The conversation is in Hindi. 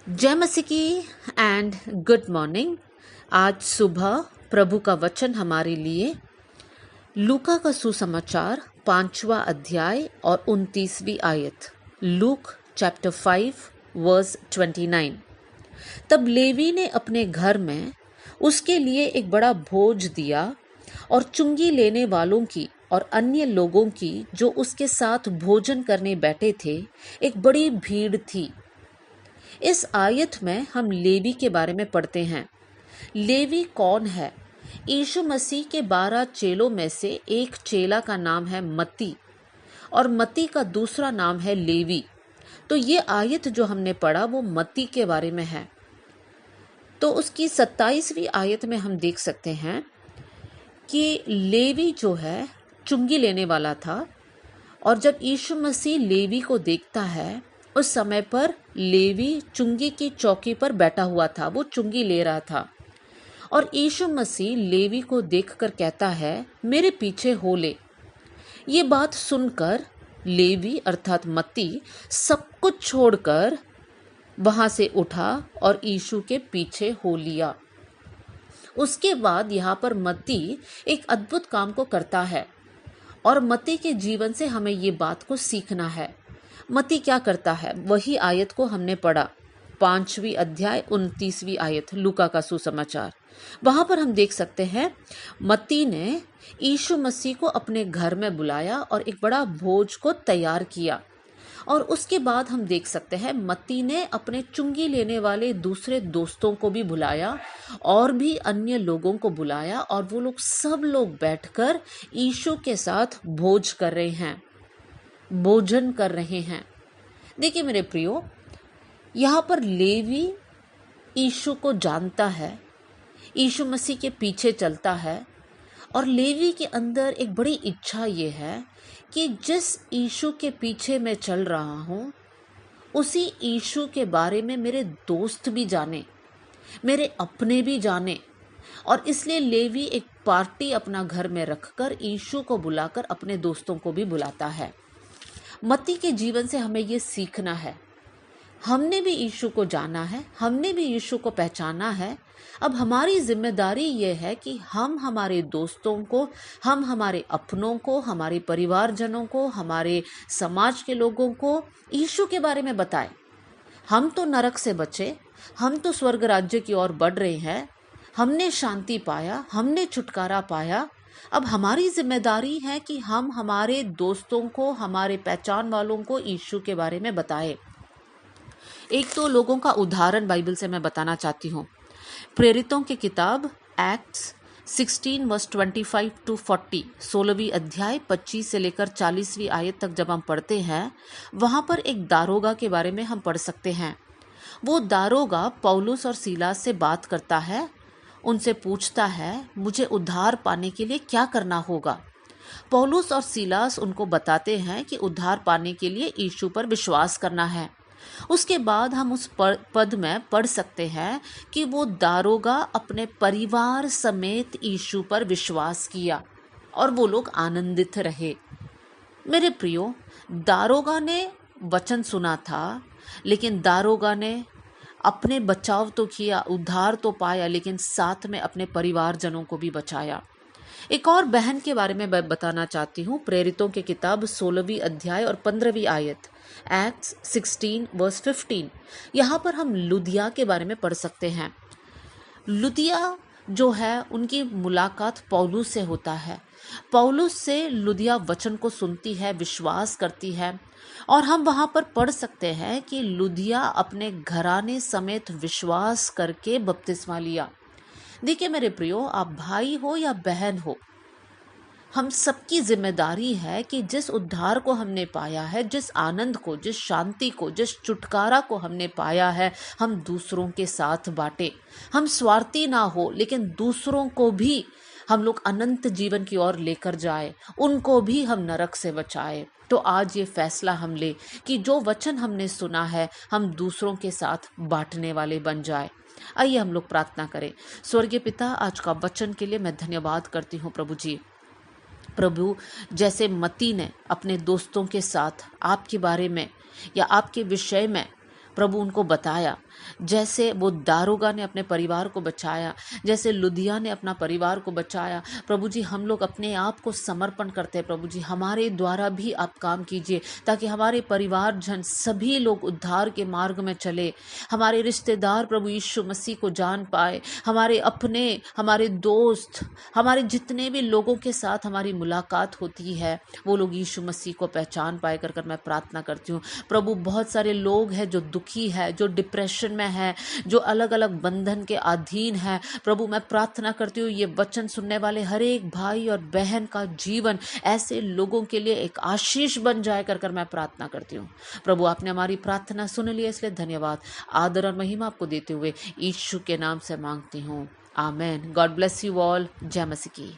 जय मसीह की एंड गुड मॉर्निंग। आज सुबह प्रभु का वचन हमारे लिए लूका का सुसमाचार 5वां अध्याय और 29वीं आयत। Luke chapter 5 verse 29। तब लेवी ने अपने घर में उसके लिए एक बड़ा भोज दिया और चुंगी लेने वालों की और अन्य लोगों की जो उसके साथ भोजन करने बैठे थे एक बड़ी भीड़ थी। इस आयत में हम लेवी के बारे में पढ़ते हैं। लेवी कौन है? यीशु मसीह के 12 चेलों में से एक चेला का नाम है मत्ती और मत्ती का दूसरा नाम है लेवी। तो ये आयत जो हमने पढ़ा वो मत्ती के बारे में है। तो उसकी 27वीं आयत में हम देख सकते हैं कि लेवी जो है चुंगी लेने वाला था और जब यीशु मसीह लेवी को देखता है उस समय पर लेवी चुंगी की चौकी पर बैठा हुआ था, वो चुंगी ले रहा था और यीशु मसीह लेवी को देखकर कहता है मेरे पीछे हो ले। ये बात सुनकर लेवी अर्थात मत्ती सब कुछ छोड़कर वहां से उठा और यीशु के पीछे हो लिया। उसके बाद यहाँ पर मत्ती एक अद्भुत काम को करता है और मत्ती के जीवन से हमें ये बात को सीखना है। मत्ती क्या करता है वही आयत को हमने पढ़ा, 5वीं अध्याय 29वीं आयत लूका का सुसमाचार। वहां पर हम देख सकते हैं मत्ती ने यीशु मसीह को अपने घर में बुलाया और एक बड़ा भोज को तैयार किया और उसके बाद हम देख सकते हैं मत्ती ने अपने चुंगी लेने वाले दूसरे दोस्तों को भी बुलाया और भी अन्य लोगों को बुलाया और वो लोग सब लोग बैठकर यीशु के साथ भोज कर रहे हैं, भोजन कर रहे हैं। देखिए मेरे प्रियो, यहाँ पर लेवी यीशु को जानता है, यीशु मसीह के पीछे चलता है और लेवी के अंदर एक बड़ी इच्छा ये है कि जिस यीशु के पीछे मैं चल रहा हूँ उसी यीशु के बारे में मेरे दोस्त भी जाने, मेरे अपने भी जाने। और इसलिए लेवी एक पार्टी अपना घर में रखकर यीशु को बुलाकर अपने दोस्तों को भी बुलाता है। मत्ती के जीवन से हमें ये सीखना है। हमने भी यीशु को जाना है, हमने भी यीशु को पहचाना है। अब हमारी जिम्मेदारी ये है कि हम हमारे दोस्तों को, हम हमारे अपनों को, हमारे परिवारजनों को, हमारे समाज के लोगों को यीशु के बारे में बताएं। हम तो नरक से बचे, हम तो स्वर्ग राज्य की ओर बढ़ रहे हैं, हमने शांति पाया, हमने छुटकारा पाया। अब हमारी जिम्मेदारी है कि हम हमारे दोस्तों को, हमारे पहचान वालों को यीशु के बारे में बताएं। एक तो लोगों का उदाहरण बाइबल से मैं बताना चाहती हूँ। प्रेरितों की किताब एक्ट्स 16 वर्स 25 टू 40, 16वीं अध्याय 25 से लेकर 40वीं आयत तक जब हम पढ़ते हैं वहां पर एक दारोगा के बारे में हम पढ़ सकते हैं। वो दारोगा पौलुस और सीलास से बात करता है, उनसे पूछता है मुझे उद्धार पाने के लिए क्या करना होगा। पौलुस और सीलास उनको बताते हैं कि उद्धार पाने के लिए यीशु पर विश्वास करना है। उसके बाद हम उस पद में पढ़ सकते हैं कि वो दारोगा अपने परिवार समेत यीशु पर विश्वास किया और वो लोग आनंदित रहे। मेरे प्रियो, दारोगा ने वचन सुना था लेकिन दारोगा ने अपने बचाव तो किया, उद्धार तो पाया, लेकिन साथ में अपने परिवारजनों को भी बचाया। एक और बहन के बारे में बताना चाहती हूँ। प्रेरितों की किताब 16वीं अध्याय और 15वीं आयत एक्ट्स 16 वर्स 15, यहाँ पर हम लुदिया के बारे में पढ़ सकते हैं। लुदिया जो है उनकी मुलाकात पौलुस से होता है। पौलुस से लुदिया वचन को सुनती है, विश्वास करती है और हम वहाँ पर पढ़ सकते हैं कि लुदिया अपने घराने समेत विश्वास करके बपतिस्मा लिया। देखिए मेरे प्रियो, आप भाई हो या बहन हो, हम सबकी जिम्मेदारी है कि जिस उद्धार को हमने पाया है, जिस आनंद को, जिस शांति को, जिस छुटकारा को हमने पाया है, हम दूसरों के साथ बांटे। हम स्वार्थी ना हो लेकिन दूसरों को भी हम लोग अनंत जीवन की ओर लेकर जाए, उनको भी हम नरक से बचाए। तो आज ये फैसला हम ले कि जो वचन हमने सुना है हम दूसरों के साथ बांटने वाले बन जाए। आइए हम लोग प्रार्थना करें। स्वर्गीय पिता, आज का वचन के लिए मैं धन्यवाद करती हूँ प्रभु जी। प्रभु, जैसे मत्ती ने अपने दोस्तों के साथ आपके बारे में या आपके विषय में प्रभु उनको बताया, जैसे वो दारोगा ने अपने परिवार को बचाया, जैसे लुधिया ने अपना परिवार को बचाया। प्रभु जी, हम लोग अपने आप को समर्पण करते हैं। प्रभु जी, हमारे द्वारा भी आप काम कीजिए, ताकि हमारे परिवार जन सभी लोग उद्धार के मार्ग में चले, हमारे रिश्तेदार प्रभु यीशु मसीह को जान पाए, हमारे अपने, हमारे दोस्त, हमारे जितने भी लोगों के साथ हमारी मुलाकात होती है, वो लोग यीशु मसीह को पहचान पाए कर मैं प्रार्थना करती हूँ। प्रभु, बहुत सारे लोग हैं जो दुखी है, जो डिप्रेशन में है, जो अलग अलग बंधन के अधीन है। प्रभु, मैं प्रार्थना करती हूँ, ये वचन सुनने वाले हर एक भाई और बहन का जीवन ऐसे लोगों के लिए एक आशीष बन जाए कर मैं प्रार्थना करती हूँ। प्रभु, आपने हमारी प्रार्थना सुन ली, इसलिए धन्यवाद। आदर और महिमा आपको देते हुए यीशु के नाम से मांगती हूँ, amen. God bless you all. जय मसीह की।